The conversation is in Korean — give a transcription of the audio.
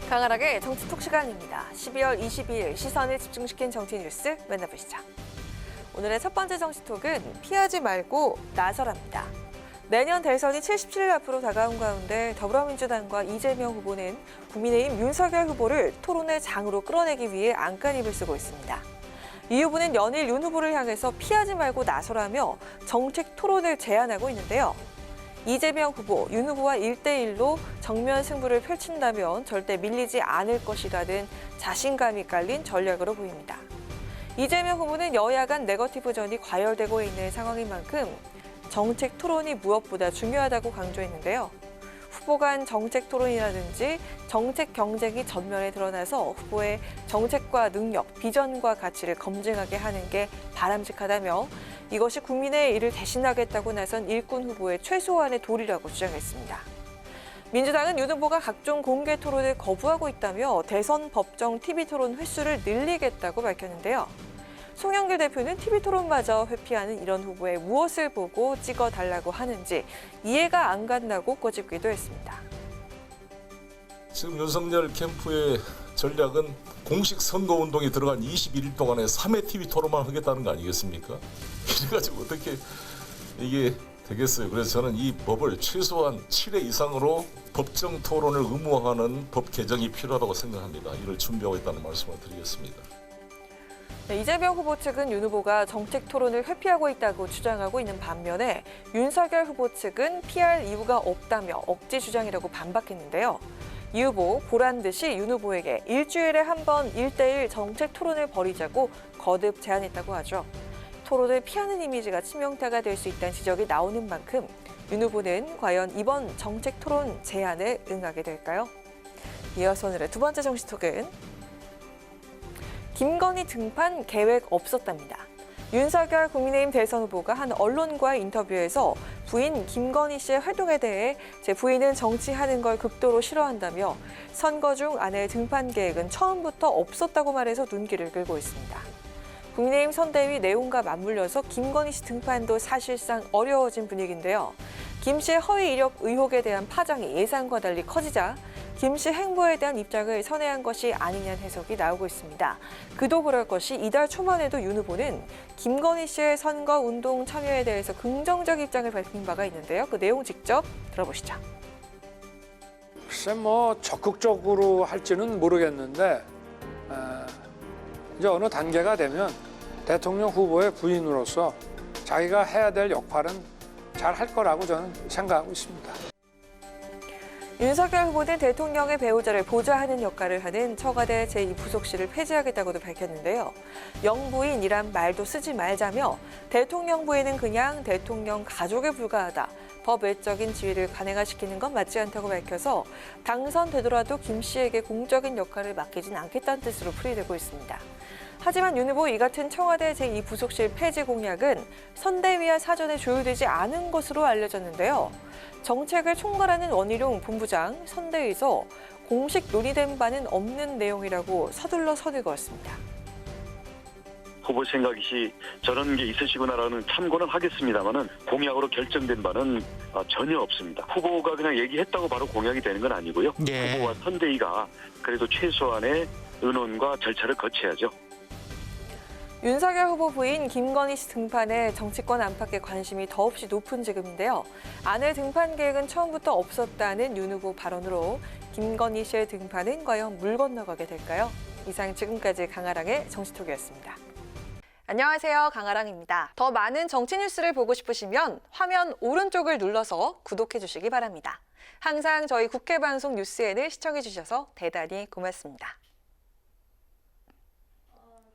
강하락의 정치톡 시간입니다. 12월 22일 시선을 집중시킨 정치 뉴스 만나보시죠. 오늘의 첫 번째 정치톡은 피하지 말고 나서랍니다. 내년 대선이 77일 앞으로 다가온 가운데 더불어민주당과 이재명 후보는 국민의힘 윤석열 후보를 토론의 장으로 끌어내기 위해 안간힘을 쓰고 있습니다. 이 후보는 연일 윤 후보를 향해서 피하지 말고 나서라며 정책 토론을 제안하고 있는데요. 이재명 후보, 윤 후보와 1대1로 정면 승부를 펼친다면 절대 밀리지 않을 것이라는 자신감이 깔린 전략으로 보입니다. 이재명 후보는 여야 간 네거티브전이 과열되고 있는 상황인 만큼 정책 토론이 무엇보다 중요하다고 강조했는데요. 후보 간 정책 토론이라든지 정책 경쟁이 전면에 드러나서 후보의 정책과 능력, 비전과 가치를 검증하게 하는 게 바람직하다며 이것이 국민의 일을 대신하겠다고 나선 일꾼 후보의 최소한의 도리라고 주장했습니다. 민주당은 윤 후보가 각종 공개 토론을 거부하고 있다며 대선 법정 TV토론 횟수를 늘리겠다고 밝혔는데요. 송영길 대표는 TV토론마저 회피하는 이런 후보의 무엇을 보고 찍어달라고 하는지 이해가 안 간다고 꼬집기도 했습니다. 지금 윤석열 캠프의 전략은 공식 선거운동에 들어간 21일 동안에 3회 TV토론만 하겠다는 거 아니겠습니까? 이래가지고 어떻게 이게 되겠어요. 그래서 저는 이 법을 최소한 7회 이상으로 법정 토론을 의무화하는 법 개정이 필요하다고 생각합니다. 이를 준비하고 있다는 말씀을 드리겠습니다. 네, 이재명 후보 측은 윤 후보가 정책 토론을 회피하고 있다고 주장하고 있는 반면에 윤석열 후보 측은 피할 이유가 없다며 억지 주장이라고 반박했는데요. 이 후보 보란 듯이 윤 후보에게 일주일에 한 번 1대1 정책 토론을 벌이자고 거듭 제안했다고 하죠. 토론을 피하는 이미지가 치명타가 될 수 있다는 지적이 나오는 만큼 윤 후보는 과연 이번 정책 토론 제안에 응하게 될까요? 이어서 오늘의 두 번째 정치톡은 김건희 등판 계획 없었답니다. 윤석열 국민의힘 대선 후보가 한 언론과의 인터뷰에서 부인 김건희 씨의 활동에 대해 제 부인은 정치하는 걸 극도로 싫어한다며 선거 중 아내의 등판 계획은 처음부터 없었다고 말해서 눈길을 끌고 있습니다. 국민의힘 선대위 내용과 맞물려서 김건희 씨 등판도 사실상 어려워진 분위기인데요. 김 씨의 허위 이력 의혹에 대한 파장이 예상과 달리 커지자 김 씨 행보에 대한 입장을 선회한 것이 아니냐는 해석이 나오고 있습니다. 그도 그럴 것이 이달 초반에도 윤 후보는 김건희 씨의 선거운동 참여에 대해서 긍정적 입장을 밝힌 바가 있는데요. 그 내용 직접 들어보시죠. 글쎄 적극적으로 할지는 모르겠는데 이제 어느 단계가 되면 대통령 후보의 부인으로서 자기가 해야 될 역할은 잘 할 거라고 저는 생각하고 있습니다. 윤석열 후보는 대통령의 배우자를 보좌하는 역할을 하는 청와대 제2부속실을 폐지하겠다고도 밝혔는데요. 영부인이란 말도 쓰지 말자며 대통령 부인은 그냥 대통령 가족에 불과하다. 법 외적인 지위를 관행화시키는 건 맞지 않다고 밝혀서 당선되더라도 김 씨에게 공적인 역할을 맡기진 않겠다는 뜻으로 풀이되고 있습니다. 하지만 윤 후보 이 같은 청와대 제2부속실 폐지 공약은 선대위와 사전에 조율되지 않은 것으로 알려졌는데요. 정책을 총괄하는 원희룡 본부장 선대위에서 공식 논의된 바는 없는 내용이라고 서둘러 선을 그었습니다. 후보 생각이 저런 게 있으시구나라는 참고는 하겠습니다만은 공약으로 결정된 바는 전혀 없습니다. 후보가 그냥 얘기했다고 바로 공약이 되는 건 아니고요. 후보와 선대위가 그래도 최소한의 의논과 절차를 거쳐야죠. 윤석열 후보 부인 김건희 씨 등판에 정치권 안팎의 관심이 더없이 높은 지금인데요. 아내 등판 계획은 처음부터 없었다는 윤 후보 발언으로 김건희 씨의 등판은 과연 물 건너가게 될까요? 이상 지금까지 강아랑의 정치톡이었습니다. 안녕하세요. 강아랑입니다. 더 많은 정치 뉴스를 보고 싶으시면 화면 오른쪽을 눌러서 구독해 주시기 바랍니다. 항상 저희 국회방송 뉴스엔을 시청해 주셔서 대단히 고맙습니다.